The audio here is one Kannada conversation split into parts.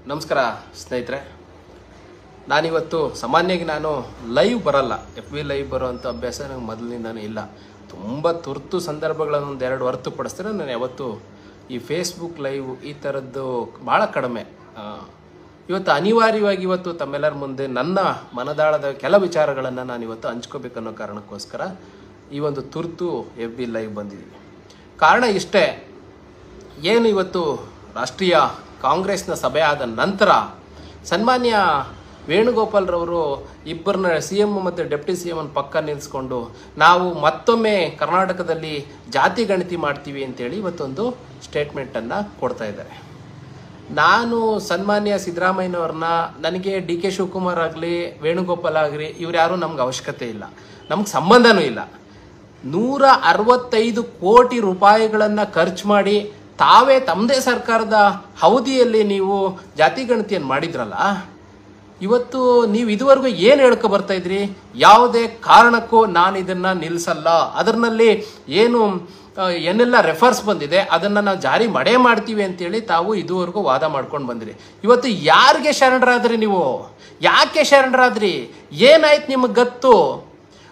ನಮಸ್ಕಾರ ಸ್ನೇಹಿತರೆ. ನಾನಿವತ್ತು ಸಾಮಾನ್ಯವಾಗಿ ನಾನು ಲೈವ್ ಬರಲ್ಲ, FB ಲೈವ್ ಬರೋವಂಥ ಅಭ್ಯಾಸ ನನಗೆ ಮೊದಲಿನಿಂದನೂ ಇಲ್ಲ. ತುಂಬ ತುರ್ತು ಸಂದರ್ಭಗಳನ್ನು ಒಂದೆರಡು ಹೊರತುಪಡಿಸಿದ್ರೆ ನಾನು ಯಾವತ್ತು ಈ ಫೇಸ್ಬುಕ್ ಲೈವ್ ಈ ಥರದ್ದು ಭಾಳ ಕಡಿಮೆ. ಇವತ್ತು ಅನಿವಾರ್ಯವಾಗಿ ಇವತ್ತು ತಮ್ಮೆಲ್ಲರ ಮುಂದೆ ನನ್ನ ಮನದಾಳದ ಕೆಲ ವಿಚಾರಗಳನ್ನು ನಾನು ಇವತ್ತು ಹಂಚ್ಕೋಬೇಕನ್ನೋ ಕಾರಣಕ್ಕೋಸ್ಕರ ಈ ಒಂದು ತುರ್ತು FB ಲೈವ್ ಬಂದಿದ್ದೀನಿ. ಕಾರಣ ಇಷ್ಟೇ, ಏನು ಇವತ್ತು ರಾಷ್ಟ್ರೀಯ ಕಾಂಗ್ರೆಸ್ನ ಸಭೆ ಆದ ನಂತರ ಸನ್ಮಾನ್ಯ ವೇಣುಗೋಪಾಲ್ರವರು ಇಬ್ಬರನ್ನ CM ಮತ್ತು ಡೆಪ್ಟಿ CM ಪಕ್ಕ ನಿಲ್ಲಿಸ್ಕೊಂಡು ನಾವು ಮತ್ತೊಮ್ಮೆ ಕರ್ನಾಟಕದಲ್ಲಿ ಜಾತಿ ಗಣತಿ ಮಾಡ್ತೀವಿ ಅಂತೇಳಿ ಇವತ್ತೊಂದು ಸ್ಟೇಟ್ಮೆಂಟನ್ನು ಕೊಡ್ತಾ ಇದ್ದಾರೆ. ನಾನು ಸನ್ಮಾನ್ಯ ಸಿದ್ದರಾಮಯ್ಯನವ್ರನ್ನ, ನನಗೆ DK ಶಿವಕುಮಾರ್ ಆಗಲಿ ವೇಣುಗೋಪಾಲ್ ಆಗಲಿ ಇವ್ರು ಯಾರೂ ನಮ್ಗೆ ಅವಶ್ಯಕತೆ ಇಲ್ಲ, ನಮ್ಗೆ ಸಂಬಂಧನೂ ಇಲ್ಲ. 165 ಕೋಟಿ ರೂಪಾಯಿಗಳನ್ನು ಖರ್ಚು ಮಾಡಿ ತಾವೇ ತಮ್ಮದೇ ಸರ್ಕಾರದ ಅವಧಿಯಲ್ಲಿ ನೀವು ಜಾತಿ ಗಣತಿಯನ್ನು ಮಾಡಿದ್ರಲ್ಲ, ಇವತ್ತು ನೀವು ಇದುವರೆಗೂ ಏನು ಹೇಳ್ಕೊ ಬರ್ತಾ ಇದ್ರಿ? ಯಾವುದೇ ಕಾರಣಕ್ಕೂ ನಾನು ಇದನ್ನು ನಿಲ್ಲಿಸಲ್ಲ, ಅದರಲ್ಲಿ ಏನು ಏನೆಲ್ಲ ರೆಫರ್ಸ್ ಬಂದಿದೆ ಅದನ್ನು ನಾವು ಜಾರಿ ಮಾಡೇ ಮಾಡ್ತೀವಿ ಅಂತೇಳಿ ತಾವು ಇದುವರೆಗೂ ವಾದ ಮಾಡ್ಕೊಂಡು ಬಂದಿರಿ. ಇವತ್ತು ಯಾರಿಗೆ ಶರಣರಾದ್ರಿ ನೀವು? ಯಾಕೆ ಶರಣರಾದ್ರಿ? ಏನಾಯ್ತು ನಿಮಗೆ ಗೊತ್ತು?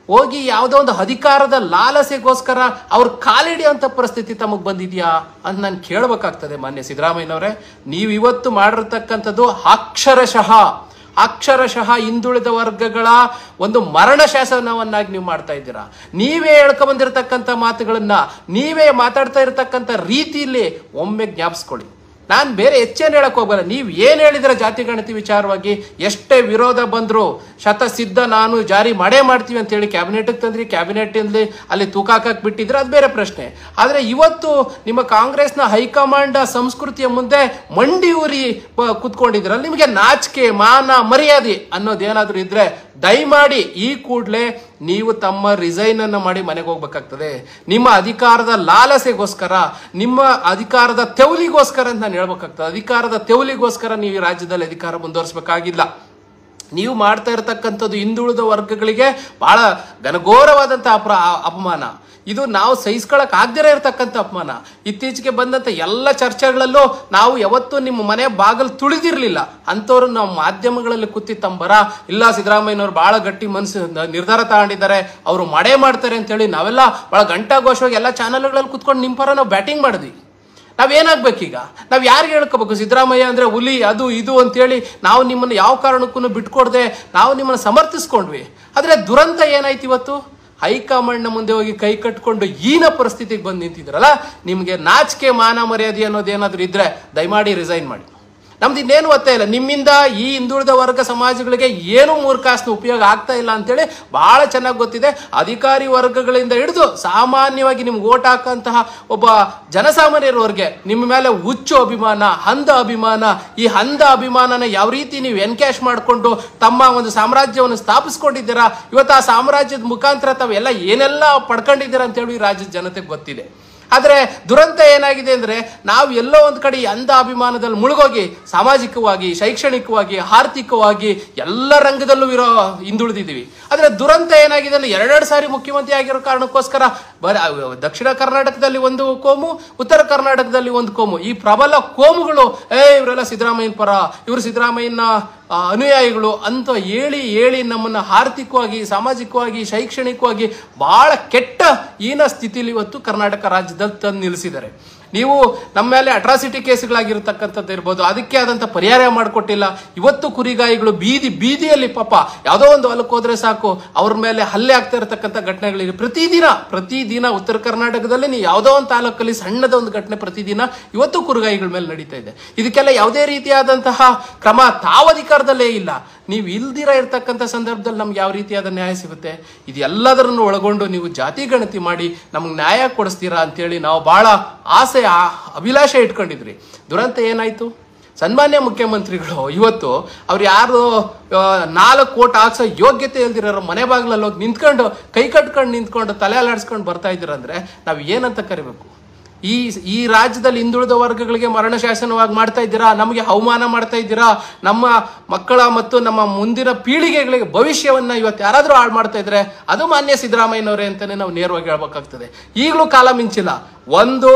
ಹೋಗಿ ಯಾವುದೋ ಒಂದು ಅಧಿಕಾರದ ಲಾಲಸೆಗೋಸ್ಕರ ಅವ್ರ ಕಾಲಿಡಿಯೋಂಥ ಪರಿಸ್ಥಿತಿ ತಮಗೆ ಬಂದಿದೆಯಾ ಅಂತ ನಾನು ಕೇಳಬೇಕಾಗ್ತದೆ. ಮಾನ್ಯ ಸಿದ್ದರಾಮಯ್ಯನವರೇ, ನೀವು ಇವತ್ತು ಮಾಡಿರ್ತಕ್ಕಂಥದ್ದು ಅಕ್ಷರಶಃ ಹಿಂದುಳಿದ ವರ್ಗಗಳ ಒಂದು ಮರಣ ಶಾಸನವನ್ನಾಗಿ ನೀವು ಮಾಡ್ತಾ ಇದ್ದೀರಾ. ನೀವೇ ಹೇಳ್ಕೊಂಬಂದಿರತಕ್ಕಂಥ ಮಾತುಗಳನ್ನ, ನೀವೇ ಮಾತಾಡ್ತಾ ಇರತಕ್ಕಂಥ ರೀತಿಯಲ್ಲಿ ಒಮ್ಮೆ ಜ್ಞಾಪಿಸ್ಕೊಳ್ಳಿ. ನಾನು ಬೇರೆ ಹೆಚ್ಚೇನು ಹೇಳಕ್ ಹೋಗಲ್ಲ. ನೀವು ಏನು ಹೇಳಿದ್ರೆ ಜಾತಿ ಗಣತಿ ವಿಚಾರವಾಗಿ ಎಷ್ಟೇ ವಿರೋಧ ಬಂದರೂ ಶತಸಿದ್ಧ ನಾನು ಜಾರಿ ಮಾಡೇ ಮಾಡ್ತೀವಿ ಅಂತೇಳಿ ಕ್ಯಾಬಿನೆಟ್ಗೆ ತಂದ್ರಿ, ಕ್ಯಾಬಿನೆಟ್ನಲ್ಲಿ ಅಲ್ಲಿ ತೂಕ ಹಾಕಕ್ಕೆ ಬಿಟ್ಟಿದ್ರೆ ಅದು ಬೇರೆ ಪ್ರಶ್ನೆ. ಆದರೆ ಇವತ್ತು ನಿಮ್ಮ ಕಾಂಗ್ರೆಸ್ನ ಹೈಕಮಾಂಡ್ ಸಂಸ್ಕೃತಿಯ ಮುಂದೆ ಮಂಡಿ ಊರಿ ಕೂತ್ಕೊಂಡಿದ್ರಲ್ಲ, ನಿಮಗೆ ನಾಚಿಕೆ ಮಾನ ಮರ್ಯಾದೆ ಅನ್ನೋದೇನಾದರೂ ಇದ್ರೆ ದಯಮಾಡಿ ಈ ಕೂಡಲೇ ನೀವು ತಮ್ಮ ರಿಸೈನ್ ಅನ್ನು ಮಾಡಿ ಮನೆಗೆ ಹೋಗ್ಬೇಕಾಗ್ತದೆ. ನಿಮ್ಮ ಅಧಿಕಾರದ ಲಾಲಸೆಗೋಸ್ಕರ, ನಿಮ್ಮ ಅಧಿಕಾರದ ತೆವಲಿಗೋಸ್ಕರ ಅಂತ ನಾನು ಹೇಳ್ಬೇಕಾಗ್ತದೆ. ಅಧಿಕಾರದ ತೆವಲಿಗೋಸ್ಕರ ನೀವು ಈ ರಾಜ್ಯದಲ್ಲಿ ಅಧಿಕಾರ ಮುಂದುವರಿಸಬೇಕಾಗಿಲ್ಲ. ನೀವು ಮಾಡ್ತಾ ಇರತಕ್ಕಂಥದ್ದು ಹಿಂದುಳಿದ ವರ್ಗಗಳಿಗೆ ಬಹಳ ಘನಘೋರವಾದಂಥ ಅಪಮಾನ. ಇದು ನಾವು ಸಹಿಸ್ಕೊಳಕ್ ಆಗದಿರೇ ಇರತಕ್ಕಂಥ ಅಪಮಾನ. ಇತ್ತೀಚೆಗೆ ಬಂದಂಥ ಎಲ್ಲ ಚರ್ಚೆಗಳಲ್ಲೂ ನಾವು ಯಾವತ್ತೂ ನಿಮ್ಮ ಮನೆ ಬಾಗಿಲು ತುಳಿದಿರಲಿಲ್ಲ. ಅಂಥವ್ರು ನಾವು ಮಾಧ್ಯಮಗಳಲ್ಲಿ ಕೂತಿ ತಂಬರ ಇಲ್ಲ, ಸಿದ್ದರಾಮಯ್ಯನವ್ರು ಭಾಳ ಗಟ್ಟಿ ಮನಸ್ಸು ನಿರ್ಧಾರ ತಗೊಂಡಿದ್ದಾರೆ, ಅವರು ಮಾಡೇ ಮಾಡ್ತಾರೆ ಅಂತೇಳಿ ನಾವೆಲ್ಲ ಭಾಳ ಗಂಟಾಘೋಷವಾಗಿ ಎಲ್ಲ ಚಾನಲ್ಗಳಲ್ಲಿ ಕೂತ್ಕೊಂಡು ನಿಮ್ಮ ಪರ ನಾವು ಬ್ಯಾಟಿಂಗ್ ಮಾಡಿದ್ವಿ. ನಾವೇನಾಗಬೇಕೀಗ? ನಾವು ಯಾರಿಗೆ ಹೇಳ್ಕೋಬೇಕು? ಸಿದ್ದರಾಮಯ್ಯ ಅಂದರೆ ಹುಲಿ ಅದು ಇದು ಅಂತೇಳಿ ನಾವು ನಿಮ್ಮನ್ನು ಯಾವ ಕಾರಣಕ್ಕೂ ಬಿಟ್ಕೊಡ್ದೆ ನಾವು ನಿಮ್ಮನ್ನು ಸಮರ್ಥಿಸ್ಕೊಂಡ್ವಿ. ಆದರೆ ದುರಂತ ಏನಾಯ್ತು? ಇವತ್ತು ಹೈಕಮಾಂಡ್ನ ಮುಂದೆ ಹೋಗಿ ಕೈ ಕಟ್ಕೊಂಡು ಈನ ಪರಿಸ್ಥಿತಿಗೆ ಬಂದು ನಿಂತಿದ್ರಲ್ಲ, ನಿಮಗೆ ನಾಚಿಕೆ ಮಾನ ಮರ್ಯಾದೆ ಅನ್ನೋದೇನಾದರೂ ಇದ್ರೆ ದಯಮಾಡಿ ರಿಸೈನ್ ಮಾಡಿ. ನಮ್ದು ಇನ್ನೇನು ಗೊತ್ತೇ ಇಲ್ಲ. ನಿಮ್ಮಿಂದ ಈ ಹಿಂದುಳಿದ ವರ್ಗ ಸಮಾಜಗಳಿಗೆ ಏನು ಮೂರ್ಖಾಸ್ನ ಉಪಯೋಗ ಆಗ್ತಾ ಇಲ್ಲ ಅಂತೇಳಿ ಬಹಳ ಚೆನ್ನಾಗಿ ಗೊತ್ತಿದೆ. ಅಧಿಕಾರಿ ವರ್ಗಗಳಿಂದ ಹಿಡಿದು ಸಾಮಾನ್ಯವಾಗಿ ನಿಮ್ಗೆ ಓಟ್ ಹಾಕಂತಹ ಒಬ್ಬ ಜನಸಾಮಾನ್ಯರವರೆಗೆ ನಿಮ್ಮ ಮೇಲೆ ಹುಚ್ಚು ಅಭಿಮಾನ, ಅಂಧ ಅಭಿಮಾನ. ಈ ಅಂಧ ಅಭಿಮಾನನ ಯಾವ ರೀತಿ ನೀವು ಎನ್ಕ್ಯಾಶ್ ಮಾಡಿಕೊಂಡು ತಮ್ಮ ಒಂದು ಸಾಮ್ರಾಜ್ಯವನ್ನು ಸ್ಥಾಪಿಸ್ಕೊಂಡಿದ್ದೀರಾ, ಇವತ್ತು ಆ ಸಾಮ್ರಾಜ್ಯದ ಮುಖಾಂತರ ತಾವೆಲ್ಲ ಏನೆಲ್ಲ ಪಡ್ಕೊಂಡಿದ್ದೀರಾ ಅಂತೇಳಿ ರಾಜ್ಯದ ಜನತೆಗೆ ಗೊತ್ತಿದೆ. ಆದರೆ ದುರಂತ ಏನಾಗಿದೆ ಅಂದರೆ, ನಾವು ಎಲ್ಲೋ ಒಂದು ಕಡೆ ಅಂಧ ಅಭಿಮಾನದಲ್ಲಿ ಮುಳುಗೋಗಿ ಸಾಮಾಜಿಕವಾಗಿ, ಶೈಕ್ಷಣಿಕವಾಗಿ, ಆರ್ಥಿಕವಾಗಿ ಎಲ್ಲ ರಂಗದಲ್ಲೂ ಹಿಂದುಳಿದಿದ್ದೀವಿ. ಆದರೆ ದುರಂತ ಏನಾಗಿದೆ ಅಂದರೆ, 2 ಸಾರಿ ಮುಖ್ಯಮಂತ್ರಿ ಆಗಿರೋ ಕಾರಣಕ್ಕೋಸ್ಕರ ದಕ್ಷಿಣ ಕರ್ನಾಟಕದಲ್ಲಿ ಒಂದು ಕೋಮು, ಉತ್ತರ ಕರ್ನಾಟಕದಲ್ಲಿ ಒಂದು ಕೋಮು, ಈ ಪ್ರಬಲ ಕೋಮುಗಳು ಇವರೆಲ್ಲ ಸಿದ್ದರಾಮಯ್ಯನ ಪರ, ಇವರು ಸಿದ್ದರಾಮಯ್ಯನ ಅನುಯಾಯಿಗಳು ಅಂತ ಹೇಳಿ ನಮ್ಮನ್ನು ಆರ್ಥಿಕವಾಗಿ, ಸಾಮಾಜಿಕವಾಗಿ, ಶೈಕ್ಷಣಿಕವಾಗಿ ಬಹಳ ಕೆಟ್ಟ ಹೀನ ಸ್ಥಿತಿಯಲ್ಲಿ ಇವತ್ತು ಕರ್ನಾಟಕ ರಾಜ್ಯದಲ್ಲಿ ತಂದು ನಿಲ್ಲಿಸಿದ್ದಾರೆ. ನೀವು ನಮ್ಮ ಮೇಲೆ ಅಟ್ರಾಸಿಟಿ ಕೇಸ್ಗಳಾಗಿರ್ತಕ್ಕಂಥದ್ದು ಇರ್ಬೋದು, ಅದಕ್ಕೆ ಆದಂಥ ಪರಿಹಾರ ಮಾಡಿಕೊಟ್ಟಿಲ್ಲ. ಇವತ್ತು ಕುರಿಗಾಯಿಗಳು ಬೀದಿಯಲ್ಲಿ ಪಾಪ ಯಾವುದೋ ಒಂದು ಹೊಲಕ್ಕೆ ಹೋದ್ರೆ ಸಾಕು ಅವ್ರ ಮೇಲೆ ಹಲ್ಲೆ ಆಗ್ತಾ ಇರತಕ್ಕಂಥ ಘಟನೆಗಳಿವೆ. ಪ್ರತಿದಿನ ಉತ್ತರ ಕರ್ನಾಟಕದಲ್ಲಿ ನೀವು ಯಾವುದೋ ಒಂದು ತಾಲೂಕಲ್ಲಿ ಸಣ್ಣದ ಒಂದು ಘಟನೆ ಪ್ರತಿದಿನ ಇವತ್ತು ಕುರಿಗಾಯಿಗಳ ಮೇಲೆ ನಡೀತಾ ಇದೆ. ಇದಕ್ಕೆಲ್ಲ ಯಾವುದೇ ರೀತಿಯಾದಂತಹ ಕ್ರಮ ತಾವಧಿಕಾರದಲ್ಲೇ ಇಲ್ಲ. ನೀವು ಇಲ್ದಿರ ಇರ್ತಕ್ಕಂಥ ಸಂದರ್ಭದಲ್ಲಿ ನಮ್ಗೆ ಯಾವ ರೀತಿಯಾದ ನ್ಯಾಯ ಸಿಗುತ್ತೆ? ಇದೆಲ್ಲದರನ್ನು ಒಳಗೊಂಡು ನೀವು ಜಾತಿ ಗಣತಿ ಮಾಡಿ ನಮ್ಗೆ ನ್ಯಾಯ ಕೊಡಿಸ್ತೀರಾ ಅಂತೇಳಿ ನಾವು ಭಾಳ ಆಸೆ ಅಭಿಲಾಷೆ ಇಟ್ಕೊಂಡಿದ್ರಿ. ದುರಂತ ಏನಾಯ್ತು? ಸನ್ಮಾನ್ಯ ಮುಖ್ಯಮಂತ್ರಿಗಳು ಇವತ್ತು ಅವ್ರು ಯಾರು 4 ಕೋಟಿ ಹಾಕ್ಸೋ ಯೋಗ್ಯತೆ ಇಲ್ದಿರೋ ಮನೆ ಬಾಗಿಲಲ್ಲಿ ಹೋಗಿ ನಿಂತ್ಕೊಂಡು ಕೈ ಕಟ್ಕೊಂಡು ನಿಂತ್ಕೊಂಡು ತಲೆ ಅಲ್ಲಾಡಿಸ್ಕೊಂಡು ಬರ್ತಾ ಇದ್ದೀರಂದ್ರೆ ನಾವು ಏನಂತ ಕರಿಬೇಕು? ಈ ರಾಜ್ಯದಲ್ಲಿ ಹಿಂದುಳಿದ ವರ್ಗಗಳಿಗೆ ಮರಣ ಶಾಸನವಾಗಿ ಮಾಡ್ತಾ ಇದ್ದೀರಾ, ನಮಗೆ ಅವಮಾನ ಮಾಡ್ತಾ ಇದ್ದೀರಾ, ನಮ್ಮ ಮಕ್ಕಳ ಮತ್ತು ನಮ್ಮ ಮುಂದಿನ ಪೀಳಿಗೆಗಳಿಗೆ ಭವಿಷ್ಯವನ್ನ ಇವತ್ತು ಯಾರಾದ್ರೂ ಹಾಳು ಮಾಡ್ತಾ ಇದ್ರೆ ಅದು ಮಾನ್ಯ ಸಿದ್ದರಾಮಯ್ಯನವರೇ ಅಂತಾನೆ ನಾವು ನೇರವಾಗಿ ಹೇಳ್ಬೇಕಾಗ್ತದೆ. ಈಗಲೂ ಕಾಲ ಮಿಂಚಿಲ್ಲ. ಒಂದು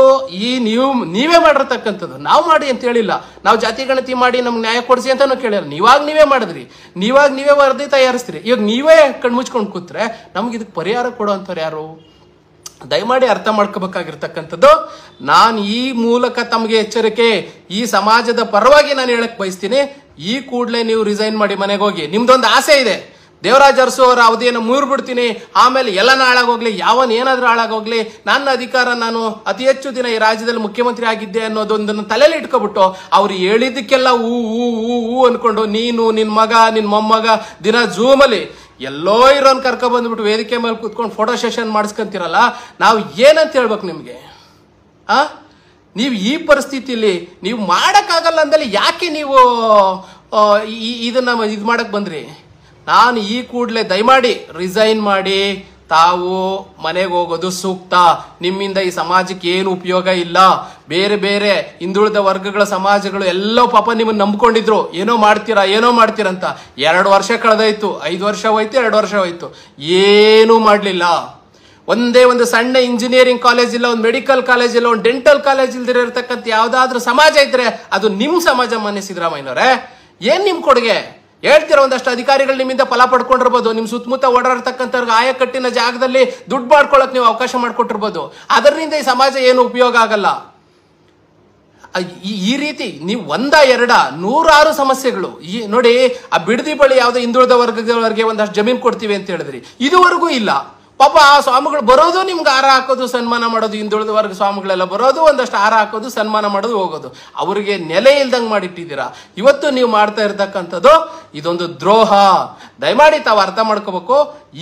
ನೀವೇ ಮಾಡಿರ್ತಕ್ಕಂಥದ್ದು, ನಾವು ಮಾಡಿ ಅಂತ ಹೇಳಿಲ್ಲ, ನಾವು ಜಾತಿ ಗಣತಿ ಮಾಡಿ ನಮ್ಗೆ ನ್ಯಾಯ ಕೊಡಿಸಿ ಅಂತಾನು ಕೇಳಿಲ್ಲ. ನೀವೇ ಮಾಡಿದ್ರಿ, ನೀವೇ ವರದಿ ತಯಾರಿಸ್ತೀರಿ. ಇವಾಗ ನೀವೇ ಕಣ್ಮುಚ್ಕೊಂಡು ಕೂತ್ರೆ ನಮ್ಗೆ ಇದಕ್ಕೆ ಪರಿಹಾರ ಕೊಡುವಂಥವ್ರು ಯಾರು? ದಯಮಾಡಿ ಅರ್ಥ ಮಾಡ್ಕೋಬೇಕಾಗಿರ್ತಕ್ಕಂಥದ್ದು. ನಾನು ಈ ಮೂಲಕ ತಮಗೆ ಎಚ್ಚರಿಕೆ, ಈ ಸಮಾಜದ ಪರವಾಗಿ ನಾನು ಹೇಳಕ್ ಬಯಸ್ತೀನಿ, ಈ ಕೂಡಲೇ ನೀವು ರಿಸೈನ್ ಮಾಡಿ ಮನೆಗೆ ಹೋಗಿ. ನಿಮ್ದೊಂದು ಆಸೆ ಇದೆ, ದೇವರಾಜ್ ಅರಸು ಅವರ ಅವಧಿಯನ್ನು ಮುರಿದ್ಬಿಡ್ತೀನಿ, ಆಮೇಲೆ ಎಲ್ಲನ ಹಾಳಾಗೋಗ್ಲಿ, ಯಾವನ್ ಏನಾದ್ರೂ ಹಾಳಾಗೋಗ್ಲಿ, ನನ್ನ ಅಧಿಕಾರ ನಾನು ಅತಿ ಹೆಚ್ಚು ದಿನ ಈ ರಾಜ್ಯದಲ್ಲಿ ಮುಖ್ಯಮಂತ್ರಿ ಆಗಿದ್ದೆ ಅನ್ನೋದೊಂದನ್ನು ತಲೆಯಲ್ಲಿ ಇಟ್ಕೊಬಿಟ್ಟು ಅವ್ರು ಹೇಳಿದ್ದಕ್ಕೆಲ್ಲ ಹೂ ಅನ್ಕೊಂಡು ನೀನು, ನಿನ್ ಮಗ, ನಿನ್ ಮೊಮ್ಮಗ ದಿನ ಝೂಮಲ್ಲಿ ಎಲ್ಲೋ ಇರೋನ್ ಕರ್ಕೊ ಬಂದ್ಬಿಟ್ಟು ವೇದಿಕೆ ಮೇಲೆ ಕೂತ್ಕೊಂಡು ಫೋಟೋ ಸೆಷನ್ ಮಾಡಿಸ್ಕೊಂತೀರಲ್ಲ, ನಾವು ಏನಂತ ಹೇಳ್ಬೇಕು ನಿಮ್ಗೆ? ನೀವು ಈ ಪರಿಸ್ಥಿತಿಲಿ ನೀವು ಮಾಡಕ್ಕಾಗಲ್ಲ ಅಂದಲ್ಲಿ ಯಾಕೆ ನೀವು ಇದನ್ನ ಇದು ಮಾಡಕ್ ಬಂದ್ರಿ? ನಾನು ಈ ಕೂಡಲೇ ದಯಮಾಡಿ ರಿಸೈನ್ ಮಾಡಿ ತಾವು ಮನೆಗೆ ಹೋಗೋದು ಸೂಕ್ತ. ನಿಮ್ಮಿಂದ ಈ ಸಮಾಜಕ್ಕೆ ಏನು ಉಪಯೋಗ ಇಲ್ಲ. ಬೇರೆ ಬೇರೆ ಹಿಂದುಳಿದ ವರ್ಗಗಳ ಸಮಾಜಗಳು ಎಲ್ಲೋ ಪಾಪ ನಿಮ್ಮನ್ನು ನಂಬ್ಕೊಂಡಿದ್ರು, ಏನೋ ಮಾಡ್ತೀರಾ ಅಂತ. 2 ವರ್ಷ ಕಳೆದಾಯ್ತು, 5 ವರ್ಷ ಹೋಯ್ತು, 2 ವರ್ಷ ಹೋಯ್ತು, ಏನೂ ಮಾಡಲಿಲ್ಲ. ಒಂದೇ ಒಂದು ಸಣ್ಣ ಇಂಜಿನಿಯರಿಂಗ್ ಕಾಲೇಜ್ ಇಲ್ಲ, ಒಂದು ಮೆಡಿಕಲ್ ಕಾಲೇಜ್ ಇಲ್ಲ, ಒಂದು ಡೆಂಟಲ್ ಕಾಲೇಜ್ ಇಲ್ದಿರ ಇರತಕ್ಕಂಥ ಯಾವ್ದಾದ್ರೂ ಸಮಾಜ ಇದ್ರೆ ಅದು ನಿಮ್ ಸಮಾಜ ಮಾನ್ಯ ಸಿದ್ದರಾಮಯ್ಯನವರೇ. ಏನ್ ನಿಮ್ ಕೊಡುಗೆ ಹೇಳ್ತೀರಾ? ಒಂದಷ್ಟು ಅಧಿಕಾರಿಗಳು ನಿಮ್ಮಿಂದ ಫಲ ಪಡ್ಕೊಂಡಿರ್ಬೋದು, ನಿಮ್ ಸುತ್ತಮುತ್ತ ಓಡಾಡ್ತಕ್ಕಂಥವ್ರಿಗೆ ಆಯಕಟ್ಟಿನ ಜಾಗದಲ್ಲಿ ದುಡ್ಡು ಮಾಡ್ಕೊಳಕ್ ನೀವು ಅವಕಾಶ ಮಾಡ್ಕೊಟ್ಟಿರ್ಬೋದು. ಅದರಿಂದ ಈ ಸಮಾಜ ಏನು ಉಪಯೋಗ ಆಗಲ್ಲ. ಈ ರೀತಿ ನೀವು 1-2 ಸಮಸ್ಯೆಗಳು ನೋಡಿ. ಆ ಬಿಡದಿ ಬಳಿ ಯಾವ್ದೋ ಹಿಂದುಳಿದ ವರ್ಗದವರಿಗೆ ಒಂದಷ್ಟು ಜಮೀನು ಕೊಡ್ತೀವಿ ಅಂತ ಹೇಳಿದ್ರಿ, ಇದುವರೆಗೂ ಇಲ್ಲ. ಪಾಪ ಆ ಸ್ವಾಮಿಗಳು ಬರೋದು ನಿಮ್ಗೆ ಹಾರ ಹಾಕೋದು, ಸನ್ಮಾನ ಮಾಡೋದು, ಹಿಂದುಳಿದ ವರ್ಗ ಸ್ವಾಮಿಗಳೆಲ್ಲ ಬರೋದು, ಒಂದಷ್ಟು ಹಾರ ಹಾಕೋದು, ಸನ್ಮಾನ ಮಾಡೋದು, ಹೋಗೋದು. ಅವರಿಗೆ ನೆಲೆ ಇಲ್ದಂಗೆ ಮಾಡಿಟ್ಟಿದ್ದೀರಾ. ಇವತ್ತು ನೀವು ಮಾಡ್ತಾ ಇರ್ತಕ್ಕಂಥದ್ದು ಇದೊಂದು ದ್ರೋಹ. ದಯಮಾಡಿ ತಾವು ಅರ್ಥ ಮಾಡ್ಕೋಬೇಕು.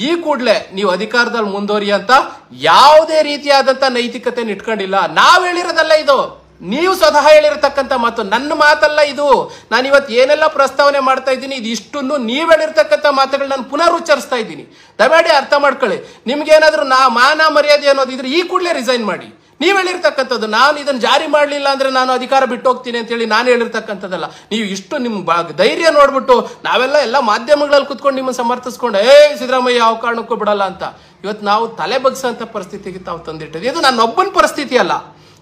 ಈ ಕೂಡಲೇ ನೀವು ಅಧಿಕಾರದಲ್ಲಿ ಮುಂದುವರಿಯಂತ ಯಾವುದೇ ರೀತಿಯಾದಂತ ನೈತಿಕತೆ ಇಟ್ಕೊಂಡಿಲ್ಲ. ನಾವ್ ಹೇಳಿರೋದಲ್ಲ ಇದು, ನೀವು ಸ್ವತಃ ಹೇಳಿರ್ತಕ್ಕಂಥ ಮಾತು, ನನ್ನ ಮಾತಲ್ಲ ಇದು. ನಾನು ಇವತ್ತು ಏನೆಲ್ಲ ಪ್ರಸ್ತಾವನೆ ಮಾಡ್ತಾ ಇದ್ದೀನಿ ಇದಿಷ್ಟನ್ನು ನೀವ್ ಹೇಳಿರ್ತಕ್ಕಂಥ ಮಾತುಗಳು ನಾನು ಪುನರುಚ್ಚರಿಸ್ತಾ ಇದ್ದೀನಿ. ದಯಮಾಡಿ ಅರ್ಥ ಮಾಡ್ಕೊಳ್ಳಿ. ನಿಮ್ಗೇನಾದ್ರೂ ಮಾನ ಮರ್ಯಾದೆ ಅನ್ನೋದಿದ್ರೆ ಈ ಕೂಡಲೇ ರಿಸೈನ್ ಮಾಡಿ. ನೀವ್ ಹೇಳಿರ್ತಕ್ಕಂಥದ್ದು, ನಾನು ಇದನ್ನ ಜಾರಿ ಮಾಡ್ಲಿಲ್ಲ ಅಂದ್ರೆ ನಾನು ಅಧಿಕಾರ ಬಿಟ್ಟು ಹೋಗ್ತೀನಿ ಅಂತ ಹೇಳಿ ನಾನು ಹೇಳಿರ್ತಕ್ಕಂಥದ್ದಲ್ಲ. ನೀವು ಇಷ್ಟು ನಿಮ್ ಧೈರ್ಯ ನೋಡ್ಬಿಟ್ಟು ನಾವೆಲ್ಲ ಮಾಧ್ಯಮಗಳಲ್ಲಿ ಕುತ್ಕೊಂಡು ನಿಮ್ಮನ್ನು ಸಮರ್ಥಿಸ್ಕೊಂಡು ಸಿದ್ದರಾಮಯ್ಯ ಯಾವ ಕಾರಣಕ್ಕೂ ಬಿಡಲ್ಲ ಅಂತ ಇವತ್ತು ನಾವು ತಲೆ ಬಗ್ಸಂತ ಪರಿಸ್ಥಿತಿಗೆ ತಾವು ತಂದಿಟ್ಟಿದೆ. ಇದು ನನ್ನೊಬ್ಬನ ಪರಿಸ್ಥಿತಿ ಅಲ್ಲ,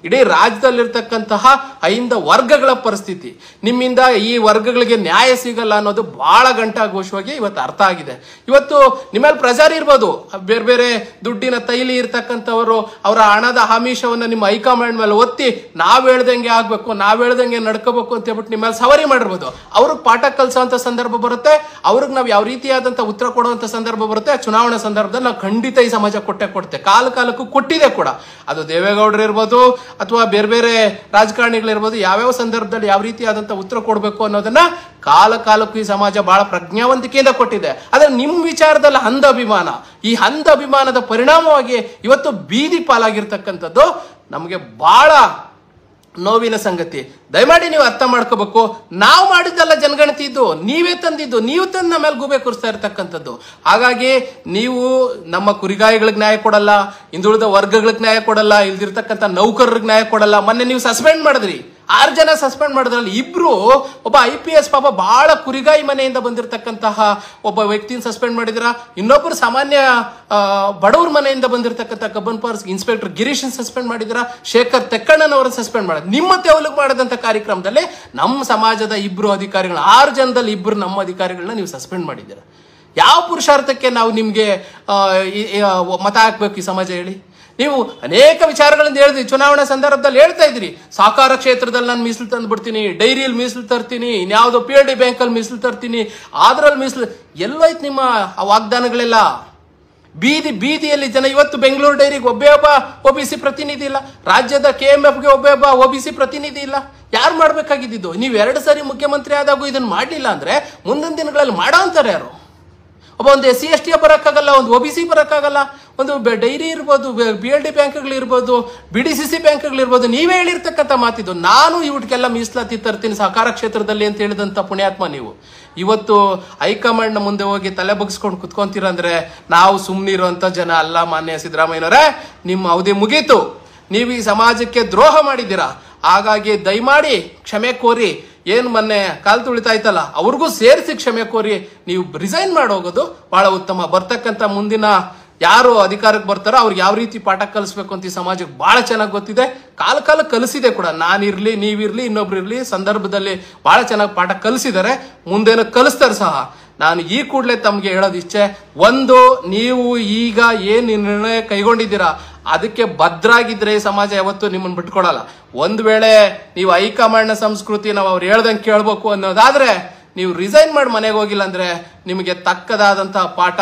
ಇಡೀ ರಾಜ್ಯದಲ್ಲಿರ್ತಕ್ಕಂತಹ 5 ವರ್ಗಗಳ ಪರಿಸ್ಥಿತಿ. ನಿಮ್ಮಿಂದ ಈ ವರ್ಗಗಳಿಗೆ ನ್ಯಾಯ ಸಿಗಲ್ಲ ಅನ್ನೋದು ಬಹಳ ಗಂಟಾಘೋಷವಾಗಿ ಇವತ್ತು ಅರ್ಥ ಆಗಿದೆ. ಇವತ್ತು ನಿಮ್ಮಲ್ಲಿ ಪ್ರೆಷರ್ ಇರ್ಬೋದು, ಬೇರೆ ಬೇರೆ ದುಡ್ಡಿನ ತೈಲಿ ಇರ್ತಕ್ಕಂಥವರು ಅವರ ಹಣದ ಆಮಿಷವನ್ನ ನಿಮ್ಮ ಹೈಕಮಾಂಡ್ ಮೇಲೆ ಒತ್ತಿ ನಾವ್ ಹೇಳ್ದಂಗೆ ಆಗ್ಬೇಕು, ನಾವ್ ಹೇಳ್ದಂಗೆ ನಡ್ಕೋಬೇಕು ಅಂತ ಹೇಳ್ಬಿಟ್ಟು ನಿಮ್ಮಲ್ಲಿ ಸವಾರಿ ಮಾಡಿರ್ಬೋದು. ಅವ್ರಿಗೆ ಪಾಠ ಕಲಿಸುವಂತ ಸಂದರ್ಭ ಬರುತ್ತೆ, ಅವ್ರಿಗೆ ನಾವು ಯಾವ ರೀತಿಯಾದಂತ ಉತ್ತರ ಕೊಡುವಂತ ಸಂದರ್ಭ ಬರುತ್ತೆ. ಚುನಾವಣಾ ಸಂದರ್ಭದಲ್ಲಿ ನಾವು ಖಂಡಿತ ಈ ಸಮಾಜ ಕೊಟ್ಟೆ ಕಾಲಕ್ಕೂ ಕೊಟ್ಟಿದೆ ಕೂಡ. ಅದು ದೇವೇಗೌಡರು ಇರ್ಬೋದು ಅಥವಾ ಬೇರೆ ಬೇರೆ ರಾಜಕಾರಣಿಗಳಿರ್ಬೋದು, ಯಾವ್ಯಾವ ಸಂದರ್ಭದಲ್ಲಿ ಯಾವ ರೀತಿಯಾದಂತ ಉತ್ತರ ಕೊಡಬೇಕು ಅನ್ನೋದನ್ನ ಕಾಲಕ್ಕೂ ಈ ಸಮಾಜ ಬಹಳ ಪ್ರಜ್ಞಾವಂತಿಕೆಯಿಂದ ಕೊಟ್ಟಿದೆ. ಆದ್ರೆ ನಿಮ್ ವಿಚಾರದಲ್ಲಿ ಈ ಅಂಧ ಅಭಿಮಾನದ ಪರಿಣಾಮವಾಗಿ ಇವತ್ತು ಬೀದಿ ಪಾಲಾಗಿರ್ತಕ್ಕಂಥದ್ದು ನಮಗೆ ಬಹಳ ನೋವಿನ ಸಂಗತಿ. ದಯಮಾಡಿ ನೀವು ಅರ್ಥ ಮಾಡ್ಕೋಬೇಕು. ನಾವು ಮಾಡಿದ್ದಲ್ಲ ಜನಗಣತಿ ಇದ್ದು, ನೀವೇ ತಂದಿದ್ದು, ನೀವು ತಂದು ನಮ್ಮ ಮೇಲೆ ಗೂಬೆ ಕೂರಿಸ್ತಾ ಇರ್ತಕ್ಕಂಥದ್ದು. ಹಾಗಾಗಿ ನೀವು ನಮ್ಮ ಕುರಿಗಾಯಿಗಳಿಗೆ ನ್ಯಾಯ ಕೊಡಲ್ಲ, ಹಿಂದುಳಿದ ವರ್ಗಗಳಿಗೆ ನ್ಯಾಯ ಕೊಡಲ್ಲ, ಇಲ್ದಿರ್ತಕ್ಕಂಥ ನೌಕರರಿಗೆ ನ್ಯಾಯ ಕೊಡಲ್ಲ. ಮೊನ್ನೆ ನೀವು ಸಸ್ಪೆಂಡ್ ಮಾಡಿದ್ರಿ, 6 ಜನ ಸಸ್ಪೆಂಡ್ ಮಾಡಿದ್ರಲ್ಲಿ ಇಬ್ರು, ಒಬ್ಬ IPS ಪಾಪ ಬಹಳ ಕುರಿಗಾಯಿ ಮನೆಯಿಂದ ಬಂದಿರತಕ್ಕಂತಹ ಒಬ್ಬ ವ್ಯಕ್ತಿನ ಸಸ್ಪೆಂಡ್ ಮಾಡಿದ್ರ, ಇನ್ನೊಬ್ಬರು ಸಾಮಾನ್ಯ ಬಡವ್ರ ಮನೆಯಿಂದ ಬಂದಿರತಕ್ಕಂಥ ಕಬ್ಬನ್ ಫಾರೆಸ್ಟ್ ಇನ್ಸ್ಪೆಕ್ಟರ್ ಗಿರೀಶನ್ ಸಸ್ಪೆಂಡ್ ಮಾಡಿದ್ರ, ಶೇಖರ್ ತೆಕ್ಕಣ್ಣನವರನ್ನ ಸಸ್ಪೆಂಡ್ ಮಾಡಿದ್ರು. ನಿಮ್ಮ ತೆವಲಿಗೆ ಮಾಡಿದಂತ ಕಾರ್ಯಕ್ರಮದಲ್ಲಿ ನಮ್ಮ ಸಮಾಜದ 2 ಅಧಿಕಾರಿಗಳು, 6 ಜನದಲ್ಲಿ 2 ನಮ್ಮ ಅಧಿಕಾರಿಗಳನ್ನ ನೀವು ಸಸ್ಪೆಂಡ್ ಮಾಡಿದ್ದೀರಾ. ಯಾವ ಪುರುಷಾರ್ಥಕ್ಕೆ ನಾವು ನಿಮ್ಗೆ ಮತ ಹಾಕ್ಬೇಕು ಈ ಸಮಾಜ ಹೇಳಿ? ನೀವು ಅನೇಕ ವಿಚಾರಗಳನ್ನು ಹೇಳಿದ್ರಿ, ಚುನಾವಣಾ ಸಂದರ್ಭದಲ್ಲಿ ಹೇಳ್ತಾ ಇದ್ರಿ, ಸಹಕಾರ ಕ್ಷೇತ್ರದಲ್ಲಿ ನಾನು ಮೀಸಲು ತಂದು ಬಿಡ್ತೀನಿ, ಡೈರಿಯಲ್ಲಿ ಮೀಸಲು ತರ್ತೀನಿ, ಇನ್ಯಾವುದೋ PLD ಬ್ಯಾಂಕಲ್ಲಿ ಮೀಸಲು ತರ್ತೀನಿ, ಅದ್ರಲ್ಲಿ ಮೀಸಲು. ಎಲ್ಲೋಯ್ತು ನಿಮ್ಮ ಆ ವಾಗ್ದಾನಗಳೆಲ್ಲ? ಬೀದಿಯಲ್ಲಿ ಜನ ಇವತ್ತು ಬೆಂಗಳೂರು ಡೈರಿಗೆ ಒಬ್ಬ OBC ಪ್ರತಿನಿಧಿ ಇಲ್ಲ, ರಾಜ್ಯದ KMFಗೆ ಒಬ್ಬ OBC ಪ್ರತಿನಿಧಿ ಇಲ್ಲ. ಯಾರು ಮಾಡ್ಬೇಕಾಗಿದ್ದು? ನೀವು 2 ಸಾರಿ ಮುಖ್ಯಮಂತ್ರಿ ಆದಾಗೂ ಇದನ್ನ ಮಾಡ್ಲಿಲ್ಲ ಅಂದ್ರೆ ಮುಂದಿನ ದಿನಗಳಲ್ಲಿ ಮಾಡೋ ಅಂತಾರೆ ಯಾರು? ಒಂದು SC ST ಬರೋಕ್ಕಾಗಲ್ಲ, ಒಂದು OBC ಬರೋಕ್ಕಾಗಲ್ಲ, ಒಂದು ಡೈರಿ ಇರ್ಬೋದು, BLD ಬ್ಯಾಂಕ್ಗಳಿರ್ಬೋದು, BDCC ಬ್ಯಾಂಕ್ಗಳಿರ್ಬೋದು. ನೀವೇ ಹೇಳಿರ್ತಕ್ಕಂಥ ಮಾತಿದ್ದು, ನಾನು ಇವಕ್ಕೆಲ್ಲ ಮೀಸಲಾತಿ ತರ್ತೀನಿ ಸಹಕಾರ ಕ್ಷೇತ್ರದಲ್ಲಿ ಅಂತ ಹೇಳಿದಂಥ ಪುಣ್ಯಾತ್ಮ ನೀವು. ಇವತ್ತು ಹೈಕಮಾಂಡ್ ಮುಂದೆ ಹೋಗಿ ತಲೆ ಬಗ್ಸ್ಕೊಂಡು ಕುತ್ಕೊಂತೀರಂದ್ರೆ ನಾವು ಸುಮ್ಮನಿರುವಂತ ಜನ ಅಲ್ಲ ಮಾನ್ಯ ಸಿದ್ದರಾಮಯ್ಯನವರೇ. ನಿಮ್ಮ ಅವಧಿ ಮುಗೀತು. ನೀವು ಈ ಸಮಾಜಕ್ಕೆ ದ್ರೋಹ ಮಾಡಿದ್ದೀರಾ. ಹಾಗಾಗಿ ದಯಮಾಡಿ ಕ್ಷಮೆ ಕೋರಿ, ಏನು ಮೊನ್ನೆ ಕಾಲ್ ತುಳಿತಾ ಇತ್ತಲ್ಲ ಅವ್ರಿಗೂ ಸೇರಿಸಿ ಕ್ಷಮೆ ಕೋರಿ ನೀವು ರಿಸೈನ್ ಮಾಡಿ ಹೋಗೋದು ಬಹಳ ಉತ್ತಮ. ಬರ್ತಕ್ಕಂಥ ಮುಂದಿನ ಯಾರು ಅಧಿಕಾರಕ್ಕೆ ಬರ್ತಾರೋ ಅವ್ರಿಗೆ ಯಾವ ರೀತಿ ಪಾಠ ಕಲಿಸ್ಬೇಕು ಅಂತ ಈ ಸಮಾಜಕ್ಕೆ ಬಹಳ ಚೆನ್ನಾಗಿ ಗೊತ್ತಿದೆ. ಕಾಲ ಕಲಿಸಿದೆ ಕೂಡ. ನಾನಿರ್ಲಿ, ನೀವಿರ್ಲಿ, ಇನ್ನೊಬ್ರು ಇರ್ಲಿ, ಸಂದರ್ಭದಲ್ಲಿ ಬಹಳ ಚೆನ್ನಾಗಿ ಪಾಠ ಕಲಿಸಿದ್ದಾರೆ, ಮುಂದೇನು ಕಲಿಸ್ತಾರೆ ಸಹ. ನಾನು ಈ ಕೂಡಲೇ ತಮಗೆ ಹೇಳೋದು ಇಚ್ಛೆ, ಒಂದು, ನೀವು ಈಗ ಏನು ನಿರ್ಣಯ ಕೈಗೊಂಡಿದ್ದೀರಾ ಅದಕ್ಕೆ ಭದ್ರಾಗಿದ್ರೆ ಈ ಸಮಾಜ ಯಾವತ್ತೂ ನಿಮ್ಮನ್ನು ಬಿಟ್ಕೊಡಲ್ಲ. ಒಂದು ವೇಳೆ ನೀವು ಹೈಕಮಾಂಡ್ನ ಸಂಸ್ಕೃತಿ ನಾವು ಅವ್ರು ಹೇಳ್ದಂಗೆ ಕೇಳಬೇಕು ಅನ್ನೋದಾದ್ರೆ ನೀವು ರಿಸೈನ್ ಮಾಡಿ ಮನೆಗೆ ಹೋಗಿಲ್ಲ ಅಂದ್ರೆ ನಿಮಗೆ ತಕ್ಕದಾದಂತಹ ಪಾಠ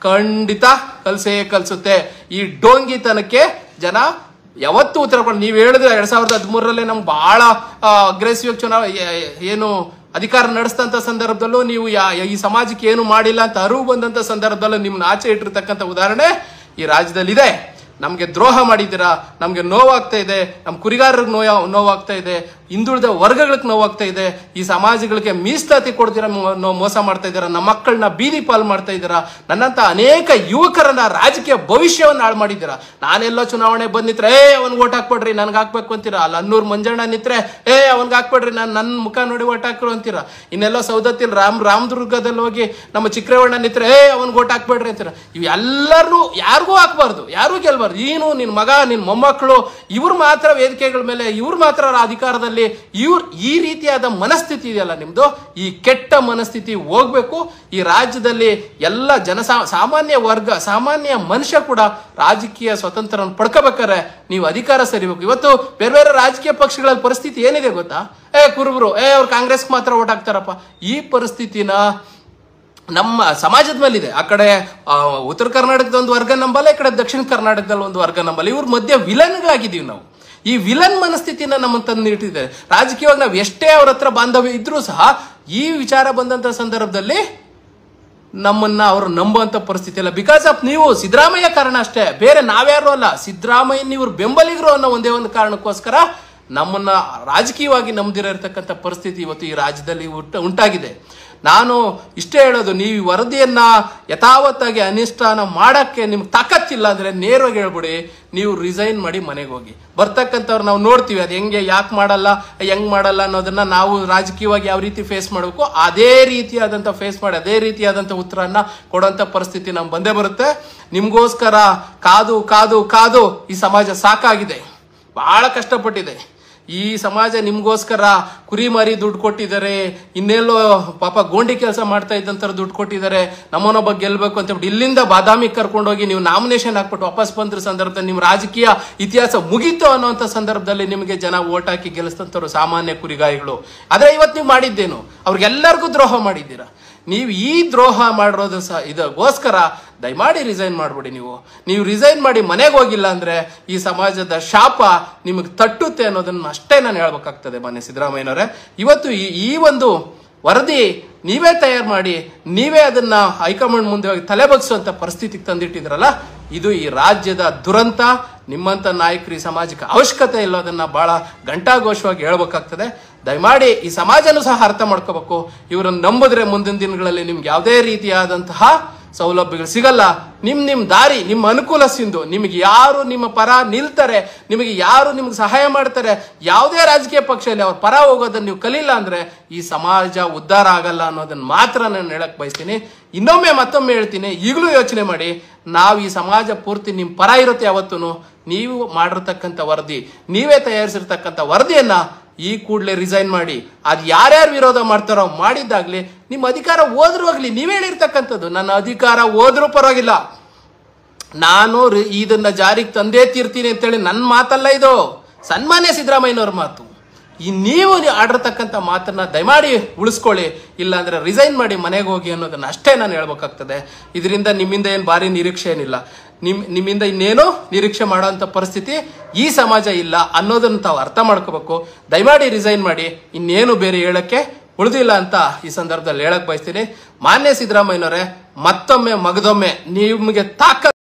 ಖಂಡಿತ ಕಲಿಸುತ್ತೆ. ಈ ಡೋಂಗಿತನಕ್ಕೆ ಜನ ಯಾವತ್ತೂ ಉತ್ತರ ಕೊಡ. ನೀವು ಹೇಳಿದ್ರೆ 2013 ನಮ್ಗೆ ಬಹಳ ಅಗ್ರೆಸಿವ್ ಏನು ಅಧಿಕಾರ ನಡೆಸಿದಂತ ಸಂದರ್ಭದಲ್ಲೂ ನೀವು ಈ ಸಮಾಜಕ್ಕೆ ಏನು ಮಾಡಿಲ್ಲ ಅಂತ ಅರಿವು ಬಂದಂತ ಸಂದರ್ಭದಲ್ಲೂ ನಿಮ್ನ ಆಚೆ ಇಟ್ಟಿರ್ತಕ್ಕಂಥ ಉದಾಹರಣೆ ಈ ರಾಜ್ಯದಲ್ಲಿ ಇದೆ. ನಮ್ಗೆ ದ್ರೋಹ ಮಾಡಿದ್ದೀರಾ, ನಮ್ಗೆ ನೋವಾಗ್ತಾ ಇದೆ, ನಮ್ಮ ಕುರಿಗಾರರಿಗೆ ನೋವಾಗ್ತಾ ಇದೆ, ಹಿಂದುಳಿದ ವರ್ಗಗಳಿಗೆ ನೋವಾಗ್ತಾ ಇದೆ, ಈ ಸಮಾಜಗಳಿಗೆ ಮೀಸಲಾತಿ ಕೊಡ್ತೀರಾ, ಮೋಸ ಮಾಡ್ತಾ ಇದ್ದೀರಾ, ನಮ್ಮ ಮಕ್ಕಳನ್ನ ಬೀದಿ ಪಾಲ್ ಮಾಡ್ತಾ ಇದ್ದೀರಾ, ನನ್ನಂತ ಅನೇಕ ಯುವಕರನ್ನ ರಾಜಕೀಯ ಭವಿಷ್ಯವನ್ನು ಹಾಳು ಮಾಡಿದ್ದೀರಾ. ನಾನೆಲ್ಲೋ ಚುನಾವಣೆ ಬಂದ್ ನಿತ್ರೆ ಅವ್ನಿಗೆ ಓಟ್ ಹಾಕ್ಬೇಡ್ರಿ ನನ್ಗೆ ಹಾಕ್ಬೇಕು ಅಂತೀರಾ, ಅಲ್ಲಿ ಅನ್ನೂರ್ ಮಂಜಣ್ಣ ನಿತ್ರೆ ಅವ್ನಿಗೆ ಹಾಕ್ಬೇಡ್ರಿ ನನ್ನ ಮುಖ ನೋಡಿ ಓಟ್ ಹಾಕ್ರು ಅಂತೀರಾ, ಇನ್ನೆಲ್ಲೋ ಸೌದತ್ತಿಲ್ ರಾಮದುರ್ಗದಲ್ಲಿ ಹೋಗಿ ನಮ್ಮ ಚಿಕ್ಕರೇವಣ್ಣ ನಿತ್ರೆ ಅವ್ನಿಗೆ ಓಟ್ ಹಾಕ್ಬೇಡ್ರಿ ಅಂತೀರಾ. ಇವೆಲ್ಲರೂ ಯಾರಿಗೂ ಹಾಕ್ಬಾರ್ದು, ಯಾರು ಗೆಲ್ಬಾರ್ದು. ನೀನು, ನಿನ್ ಮಗ, ನಿನ್ ಮೊಮ್ಮಕ್ಕಳು ಇವ್ರು ಮಾತ್ರ ವೇದಿಕೆಗಳ ಮೇಲೆ, ಇವ್ರು ಮಾತ್ರ ಅಧಿಕಾರದಲ್ಲಿ, ಈ ರೀತಿಯಾದ ಮನಸ್ಥಿತಿ ಇದೆಯಲ್ಲ ನಿಮ್ದು, ಈ ಕೆಟ್ಟ ಮನಸ್ಥಿತಿ ಹೋಗ್ಬೇಕು. ಈ ರಾಜ್ಯದಲ್ಲಿ ಎಲ್ಲ ಸಾಮಾನ್ಯ ವರ್ಗ, ಸಾಮಾನ್ಯ ಮನುಷ್ಯ ಕೂಡ ರಾಜಕೀಯ ಸ್ವತಂತ್ರ ಪಡ್ಕೋಬೇಕಾರೆ ನೀವು ಅಧಿಕಾರ ಸರಿಬೇಕು. ಇವತ್ತು ಬೇರೆ ಬೇರೆ ರಾಜಕೀಯ ಪಕ್ಷಗಳಲ್ಲಿ ಪರಿಸ್ಥಿತಿ ಏನಿದೆ ಗೊತ್ತಾ? ಕುರುಬರು ಅವ್ರು ಕಾಂಗ್ರೆಸ್ಗೆ ಮಾತ್ರ ಓಟ್ ಹಾಕ್ತಾರಪ್ಪ. ಈ ಪರಿಸ್ಥಿತಿನ ನಮ್ಮ ಸಮಾಜದ ಮೇಲಿದೆ. ಆ ಕಡೆ ಉತ್ತರ ಕರ್ನಾಟಕದ ಒಂದು ವರ್ಗ ನಂಬಲ್ಲ, ಈ ಕಡೆ ದಕ್ಷಿಣ ಕರ್ನಾಟಕದಲ್ಲಿ ಒಂದು ವರ್ಗ ನಂಬಲ್ಲ. ಇವ್ರ ಮಧ್ಯೆ ವಿಲನ್ಗಳಾಗಿದ್ದೀವಿ ನಾವು. ಈ ವಿಲನ್ ಮನಸ್ಥಿತಿನ ನಮ್ಮ ತಂದು ಇಟ್ಟಿದ್ದಾರೆ. ರಾಜಕೀಯವಾಗಿ ನಾವು ಎಷ್ಟೇ ಅವ್ರ ಹತ್ರ ಬಾಂಧವ್ಯ ಇದ್ರೂ ಸಹ ಈ ವಿಚಾರ ಬಂದಂತ ಸಂದರ್ಭದಲ್ಲಿ ನಮ್ಮನ್ನ ಅವರು ನಂಬುವಂತ ಪರಿಸ್ಥಿತಿ ಇಲ್ಲ. ಬಿಕಾಸ್ ಆಫ್ ನೀವು ಸಿದ್ದರಾಮಯ್ಯ ಕಾರಣ ಅಷ್ಟೇ, ಬೇರೆ ನಾವ್ಯಾರು ಅಲ್ಲ. ಸಿದ್ದರಾಮಯ್ಯ ಇವ್ರು ಬೆಂಬಲಿಗರು ಅನ್ನೋ ಒಂದೇ ಒಂದು ಕಾರಣಕ್ಕೋಸ್ಕರ ನಮ್ಮನ್ನ ರಾಜಕೀಯವಾಗಿ ನಂಬದಿರತಕ್ಕಂಥ ಪರಿಸ್ಥಿತಿ ಇವತ್ತು ಈ ರಾಜ್ಯದಲ್ಲಿ ಉಂಟಾಗಿದೆ. ನಾನು ಇಷ್ಟೇ ಹೇಳೋದು, ನೀವು ಈ ವರದಿಯನ್ನ ಯಥಾವತ್ತಾಗಿ ಅನುಷ್ಠಾನ ಮಾಡಕ್ಕೆ ನಿಮ್ಗೆ ತಾಕತ್ತಿಲ್ಲ ಅಂದ್ರೆ ನೇರವಾಗಿ ಹೇಳ್ಬಿಡಿ, ನೀವು ರಿಸೈನ್ ಮಾಡಿ ಮನೆಗೆ ಹೋಗಿ. ಬರ್ತಕ್ಕಂಥವ್ರು ನಾವು ನೋಡ್ತೀವಿ ಅದು ಯಾಕೆ ಮಾಡಲ್ಲ, ಹೆಂಗ್ ಮಾಡಲ್ಲ ಅನ್ನೋದನ್ನ ನಾವು ರಾಜಕೀಯವಾಗಿ ಯಾವ ರೀತಿ ಫೇಸ್ ಮಾಡಬೇಕು ಅದೇ ರೀತಿಯಾದಂಥ ಫೇಸ್ ಮಾಡಿ ಅದೇ ರೀತಿಯಾದಂಥ ಉತ್ತರನ್ನ ಕೊಡುವಂಥ ಪರಿಸ್ಥಿತಿ ನಮ್ಗೆ ಬಂದೇ ಬರುತ್ತೆ. ನಿಮ್ಗೋಸ್ಕರ ಕಾದು ಕಾದು ಕಾದು ಈ ಸಮಾಜ ಸಾಕಾಗಿದೆ, ಬಹಳ ಕಷ್ಟಪಟ್ಟಿದೆ. ಈ ಸಮಾಜ ನಿಮ್ಗೋಸ್ಕರ ಕುರಿ ಮಾರಿ ದುಡ್ಡು ಕೊಟ್ಟಿದ್ದಾರೆ, ಇನ್ನೆಲ್ಲೋ ಪಾಪ ಗೋಂಡಿ ಕೆಲಸ ಮಾಡ್ತಾ ಇದ್ದಂತ ದುಡ್ಡು ಕೊಟ್ಟಿದ್ದಾರೆ, ನಮ್ಮನೊಬ್ಬ ಗೆಲ್ಬೇಕು ಅಂತ ಹೇಳ್ಬಿಟ್ಟು ಇಲ್ಲಿಂದ ಬಾದಾಮಿ ಕರ್ಕೊಂಡೋಗಿ ನೀವು ನಾಮಿನೇಷನ್ ಹಾಕ್ಬಿಟ್ಟು ವಾಪಸ್ ಬಂದ್ರ ಸಂದರ್ಭದಲ್ಲಿ ನಿಮ್ಮ ರಾಜಕೀಯ ಇತಿಹಾಸ ಮುಗೀತು ಅನ್ನೋಂಥ ಸಂದರ್ಭದಲ್ಲಿ ನಿಮಗೆ ಜನ ಓಟ್ ಹಾಕಿ ಗೆಲ್ಲಿಸ್ತಂಥವ್ರು ಸಾಮಾನ್ಯ ಕುರಿಗಾಯಿಗಳು. ಆದ್ರೆ ಇವತ್ತು ನೀವು ಮಾಡಿದ್ದೇನು? ಅವ್ರಿಗೆಲ್ಲರಿಗೂ ದ್ರೋಹ ಮಾಡಿದ್ದೀರಾ. ನೀವು ಈ ದ್ರೋಹ ಮಾಡಿರೋದು ಸಹ ಇದಕ್ಕೋಸ್ಕರ ದಯಮಾಡಿ ರಿಸೈನ್ ಮಾಡ್ಬಿಡಿ. ನೀವು ರಿಸೈನ್ ಮಾಡಿ ಮನೆಗೆ ಹೋಗಿಲ್ಲ ಅಂದ್ರೆ ಈ ಸಮಾಜದ ಶಾಪ ನಿಮಗೆ ತಟ್ಟುತ್ತೆ ಅನ್ನೋದನ್ನ ಅಷ್ಟೇ ನಾನು ಹೇಳ್ಬೇಕಾಗ್ತದೆ. ಮಾನ್ಯ ಸಿದ್ದರಾಮಯ್ಯನವರೇ, ಇವತ್ತು ಈ ಒಂದು ವರದಿ ನೀವೇ ತಯಾರು ಮಾಡಿ ನೀವೇ ಅದನ್ನ ಹೈಕಮಾಂಡ್ ಮುಂದೆ ಹೋಗಿ ತಲೆ ಬಗ್ಸುವಂತ ಪರಿಸ್ಥಿತಿಗೆ ತಂದಿಟ್ಟಿದ್ರಲ್ಲ, ಇದು ಈ ರಾಜ್ಯದ ದುರಂತ. ನಿಮ್ಮಂತ ನಾಯಕರು ಈ ಸಮಾಜಕ್ಕೆ ಅವಶ್ಯಕತೆ ಇಲ್ಲೋದನ್ನ ಬಹಳ ಘಂಟಾಘೋಷವಾಗಿ ಹೇಳ್ಬೇಕಾಗ್ತದೆ. ದಯಮಾಡಿ ಈ ಸಮಾಜನೂ ಸಹ ಅರ್ಥ ಮಾಡ್ಕೋಬೇಕು. ಇವರನ್ನು ನಂಬಿದ್ರೆ ಮುಂದಿನ ದಿನಗಳಲ್ಲಿ ನಿಮ್ಗೆ ಯಾವುದೇ ರೀತಿಯಾದಂತಹ ಸೌಲಭ್ಯಗಳು ಸಿಗಲ್ಲ. ನಿಮ್ ದಾರಿ, ನಿಮ್ಮ ಅನುಕೂಲ ಸಿಂಧು. ನಿಮಗೆ ಯಾರು ನಿಮ್ಮ ಪರ ನಿಲ್ತಾರೆ, ನಿಮಗೆ ಯಾರು ನಿಮ್ಗೆ ಸಹಾಯ ಮಾಡ್ತಾರೆ, ಯಾವುದೇ ರಾಜಕೀಯ ಪಕ್ಷದಲ್ಲಿ ಅವ್ರ ಪರ ಹೋಗೋದನ್ನ ನೀವು ಕಲಿಲ್ಲ ಅಂದ್ರೆ ಈ ಸಮಾಜ ಉದ್ಧಾರ ಆಗಲ್ಲ ಅನ್ನೋದನ್ನ ಮಾತ್ರ ನಾನು ಹೇಳಕ್ ಬಯಸ್ತೀನಿ. ಮತ್ತೊಮ್ಮೆ ಹೇಳ್ತೀನಿ, ಈಗಲೂ ಯೋಚನೆ ಮಾಡಿ. ನಾವು ಈ ಸಮಾಜ ಪೂರ್ತಿ ನಿಮ್ಮ ಪರ ಇರುತ್ತೆ ಯಾವತ್ತೂ. ನೀವು ಮಾಡಿರ್ತಕ್ಕಂಥ ವರದಿ, ನೀವೇ ತಯಾರಿಸಿರ್ತಕ್ಕಂಥ ವರದಿಯನ್ನ ಈ ಕೂಡಲೇ ರಿಸೈನ್ ಮಾಡಿ. ಅದು ಯಾರ್ಯಾರು ವಿರೋಧ ಮಾಡ್ತಾರೋ ಮಾಡಿದ್ದಾಗ್ಲಿ, ನಿಮ್ಮ ಅಧಿಕಾರ ಹೋದ್ರೂ ಆಗ್ಲಿ. ನೀವೇ ಹೇಳಿರ್ತಕ್ಕಂಥದ್ದು, ನನ್ನ ಅಧಿಕಾರ ಹೋದ್ರೂ ಪರವಾಗಿಲ್ಲ, ನಾನು ಇದನ್ನ ಜಾರಿಗೆ ತಂದೇ ತೀರ್ತೀನಿ ಅಂತೇಳಿ ನನ್ನ ಮಾತಲ್ಲ ಇದು, ಸನ್ಮಾನ್ಯ ಸಿದ್ದರಾಮಯ್ಯನವ್ರ ಮಾತು. ನೀವು ಆಡಿರ್ತಕ್ಕಂಥ ಮಾತನ್ನ ದಯಮಾಡಿ ಉಳಿಸ್ಕೊಳ್ಳಿ, ಇಲ್ಲಾಂದ್ರೆ ರಿಸೈನ್ ಮಾಡಿ ಮನೆಗೆ ಹೋಗಿ ಅನ್ನೋದನ್ನ ಅಷ್ಟೇ ನಾನು ಹೇಳ್ಬೇಕಾಗ್ತದೆ. ಇದರಿಂದ ನಿಮ್ಮಿಂದ ಏನು ಭಾರಿ ನಿರೀಕ್ಷೆ ಏನಿಲ್ಲ. ನಿಮ್ಮಿಂದ ಇನ್ನೇನು ನಿರೀಕ್ಷೆ ಮಾಡೋಂಥ ಪರಿಸ್ಥಿತಿ ಈ ಸಮಾಜ ಇಲ್ಲ ಅನ್ನೋದನ್ನ ತಾವು ಅರ್ಥ ಮಾಡ್ಕೋಬೇಕು. ದಯಮಾಡಿ ರಿಸೈನ್ ಮಾಡಿ, ಇನ್ನೇನು ಬೇರೆ ಹೇಳಕ್ಕೆ ಉಳಿದಿಲ್ಲ ಅಂತ ಈ ಸಂದರ್ಭದಲ್ಲಿ ಹೇಳಕ್ ಬಯಸ್ತೀನಿ. ಮಾನ್ಯ ಸಿದ್ದರಾಮಯ್ಯನವರೇ, ಮತ್ತೊಮ್ಮೆ ಮಗದೊಮ್ಮೆ ನಿಮಗೆ ತಾಕತ್ತು